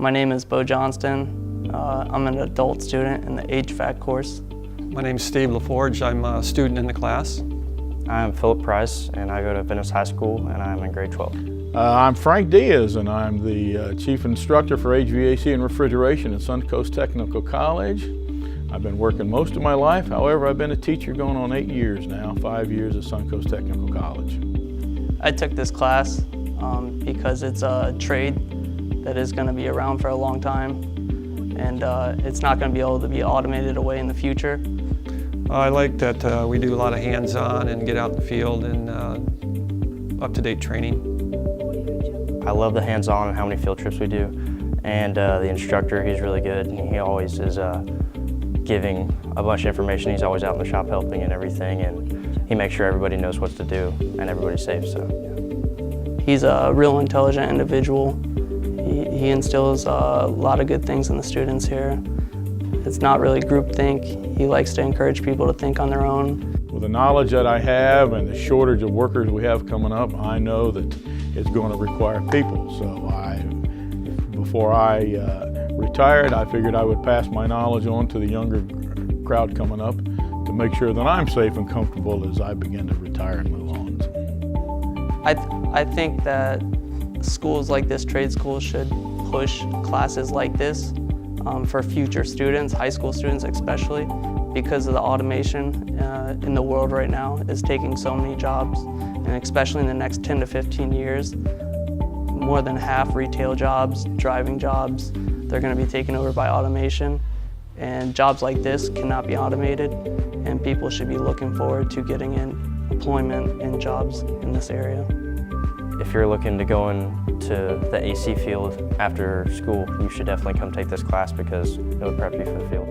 My name is Bo Johnston. I'm an adult student in the HVAC course. My name is Steve LaForge. I'm a student in the class. I'm Philip Price, and I go to Venice High School, and I'm in grade 12. I'm Frank Diaz, and I'm the Chief Instructor for HVAC and Refrigeration at Suncoast Technical College. I've been working most of my life. However, I've been a teacher going on 8 years now, 5 years at Suncoast Technical College. I took this class because it's a trade that is going to be around for a long time, and it's not going to be able to be automated away in the future. I like that we do a lot of hands-on and get out in the field and up-to-date training. I love the hands-on and how many field trips we do, and the instructor, he's really good. He always is giving a bunch of information. He's always out in the shop helping and everything, and he makes sure everybody knows what to do and everybody's safe. So, yeah. He's a real intelligent individual. He instills a lot of good things in the students here. It's not really groupthink. He likes to encourage people to think on their own. With the knowledge that I have and the shortage of workers we have coming up, I know that it's going to require people. So before I retired, I figured I would pass my knowledge on to the younger crowd coming up to make sure that I'm safe and comfortable as I begin to retire and move on. I think that schools like this, trade schools, should push classes like this for future students, high school students especially, because of the automation in the world right now is taking so many jobs, and especially in the next 10 to 15 years, more than half retail jobs, driving jobs, they're going to be taken over by automation, and jobs like this cannot be automated, and people should be looking forward to getting in employment and jobs in this area. If you're looking to go into the AC field after school, you should definitely come take this class because it will prep you for the field.